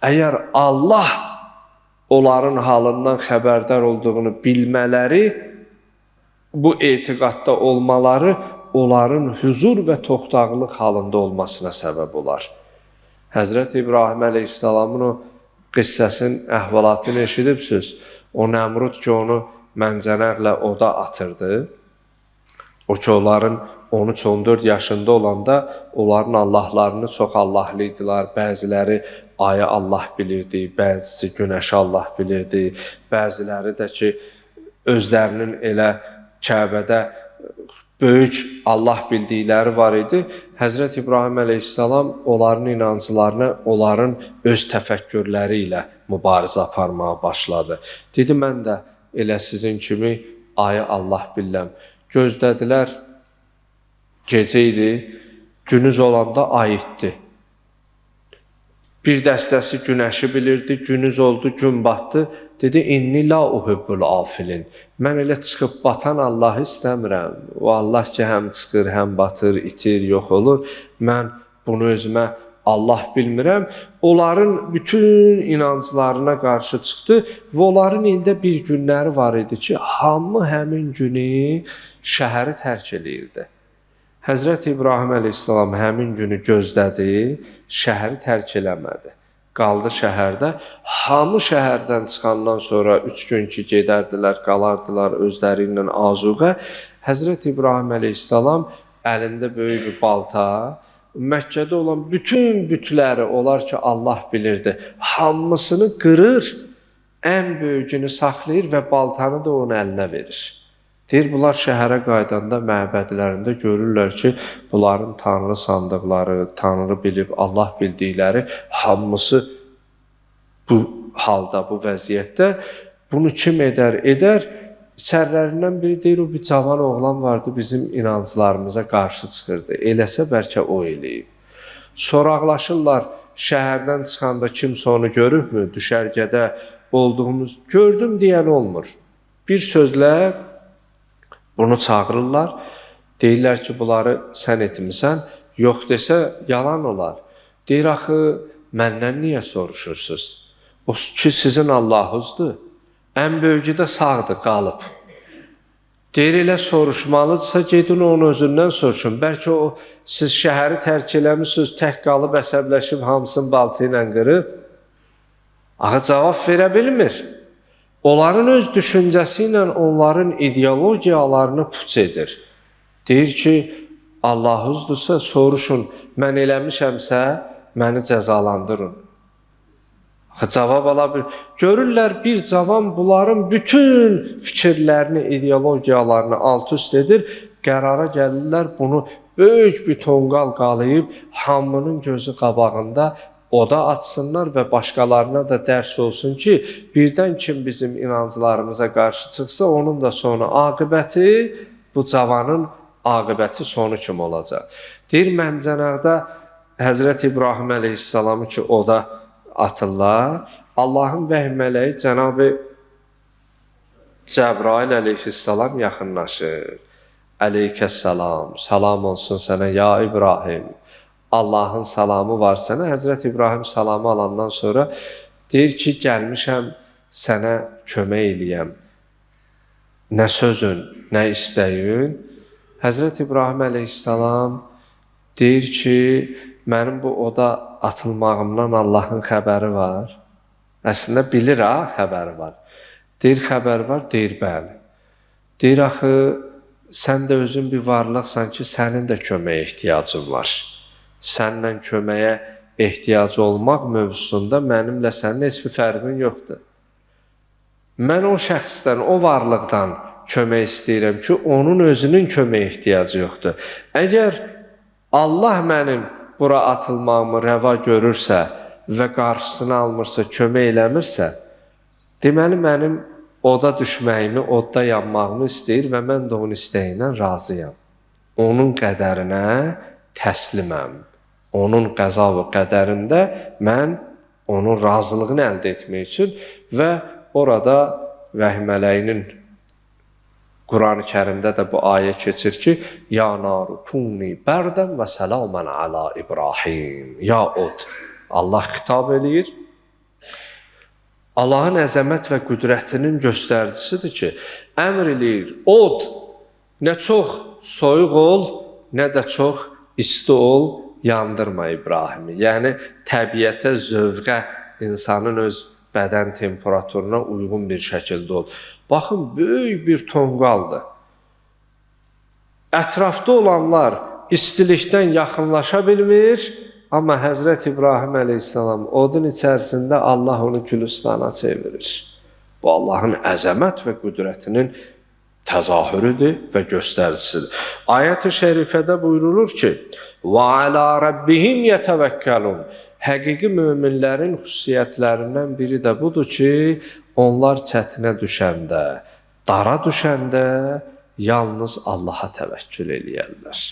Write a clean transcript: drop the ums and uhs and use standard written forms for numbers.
Əgər Allah onların halından xəbərdar olduğunu bilmələri, bu etiqadda olmaları onların huzur və toxtaqlıq halında olmasına səbəb olar. Həzrət İbrahim əleyhissalamın o qissəsin əhvalatını eşidibsiniz. O Nəmrud ki, onu məncənərlə oda atırdı. O ki, onların 13-14 yaşında olanda onların Allahlarını çox Allahlıydılar. Bəziləri ayı Allah bilirdi, bəzisi günəşi Allah bilirdi, bəziləri də ki, özlərinin elə Kəbədə böyük Allah bildikləri var idi. Həzrət İbrahim əleyhissalam onların inanclarına, onların öz təfəkkürləri ilə mübarizə aparmağa başladı. Dedi, mən də elə sizin kimi ayı Allah bilirəm. Gözlədilər, gecə idi, günüz olanda ay itdi. Bir dəstəsi günəşi bilirdi, günüz oldu, gün batdı. Dedi, inni la uhibbul afilin. Mən elə çıxıb batan Allahı istəmirəm. O Allah ki, həm çıxır, həm batır, itir, yox olur. Mən bunu özümə Allah bilmirəm. Onların bütün inanclarına qarşı çıxdı və onların ildə bir günləri var idi ki, hamı həmin günü şəhəri tərk edirdi. Həzrət İbrahim əleyhissalam həmin günü gözlədi, şəhəri tərk eləmədi. Qaldı şəhərdə. Hamı şəhərdən çıxandan sonra 3 gün ki, gedərdilər, qalardılar özləri ilə azuqə. Həzrət İbrahim əleyhissalam əlində böyük bir balta, Məkkədə olan bütün bütləri, onlar ki, Allah bilirdi, hamısını qırır, ən böyücünü saxlayır və baltanı da onun əlinə verir. Deyir, bunlar şəhərə qaydanda məbədlərində görürlər ki, bunların Tanrı sandıqları, Tanrı bilib, Allah bildikləri hamısı bu halda, bu vəziyyətdə. Bunu kim edər? Edər. İçərilərindən biri deyir, o bir cavan oğlan vardı, bizim inanclarımıza qarşı çıxırdı. Eləsə bəlkə o eləyib. Soraqlaşırlar, şəhərdən çıxanda kimsə onu görübmü? Düşərgədə olduğumuz, gördüm deyən olmur. Bir sözlə bunu çağırırlar, deyirlər ki, bunları sən etmirsən, yox desə yalan olar. Deyir, axı, məndən niyə soruşursunuz? O ki, sizin Allahınızdır. Ən böyücü də sağdır, qalıb. Deyir, elə soruşmalıdırsa, gedin onun özündən soruşun. Bəlkə o, siz şəhəri tərk eləmişsiniz, tək qalıb, əsəbləşib, hamısını baltı ilə qırıb. Axı, cavab verə bilmir. Onların öz düşüncəsi ilə onların ideologiyalarını puç edir. Deyir ki, Allahınızdırsa soruşun, mən eləmişəmsə, məni cəzalandırın. Cavab ala bilir. Görürlər, bir cavan bunların bütün fikirlərini, ideologiyalarını alt-üst edir, qərara gəlirlər, bunu böyük bir tonqal qalayıb, hamının gözü qabağında oda açsınlar və başqalarına da dərs olsun ki, birdən kim bizim inanclarımıza qarşı çıxsa, onun da sonu aqibəti, bu cavanın aqibəti sonu kim olacaq. Deyir, Məncənərdə Həzrət İbrahim əleyhissalamı ki, oda atırlar, Allahın vəhy mələyi Cənab-ı Cəbrail əleyhissalam yaxınlaşır. Əleykəssalam, salam olsun sənə ya İbrahim. Allahın salamı var sənə. Həzrət İbrahim salamı alandan sonra deyir ki, gəlmişəm sənə kömək eləyəm. Nə sözün, nə istəyin. Həzrət İbrahim əleyhissalam deyir ki, mənim bu oda atılmağımdan Allahın xəbəri var. Əslində bilir ha, xəbəri var. Deyir, xəbəri var, deyir, bəli. Deyir, axı, sən də özün bir varlıqsan ki, sənin də köməyə ehtiyacın var. Səndən köməyə ehtiyacı olmaq mövzusunda mənimlə sənin heç bir fərqin yoxdur. Mən o şəxsdən, o varlıqdan kömək istəyirəm ki, onun özünün köməyə ehtiyacı yoxdur. Əgər Allah mənim bura atılmağımı rəva görürsə və qarşısını almırsa, kömək eləmirsə, deməli mənim oda düşməyimi, odda yanmağımı istəyir və mən də onun istəyindən razıyam. Onun qədərinə təsliməm. Onun qəza və qədərində mən onun razılığını əldə etmək üçün və orada vəhy mələyinin Quran-ı Kərimdə də bu ayə keçir ki, Ya naru kuni bərdən və səlamən alə İbrahim. Ya od. Allah xitab eləyir Allahın əzəmət və qüdrətinin göstəricisidir ki, əmr eləyir, od, nə çox soyuq ol, nə də çox isti ol, yandırma İbrahimi. Yəni, təbiətə, zövqə, insanın öz bədən temperaturuna uyğun bir şəkildə ol. Baxın, böyük bir tonqaldır. Ətrafda olanlar istilikdən yaxınlaşa bilmir, amma Həzrət İbrahim əleyhissalam odun içərisində Allah onu Gülüstana çevirir. Bu Allahın əzəmət və qüdrətinin təzahürüdür və göstəricisidir. Ayət-i şərifədə buyurulur ki, وَعَلَى رَبِّهِمْ يَتَوَكَّلُونَ Həqiqi möminlərin xüsusiyyətlərindən biri də budur ki, onlar çətinə düşəndə, dara düşəndə yalnız Allaha təvəkkül eləyərlər.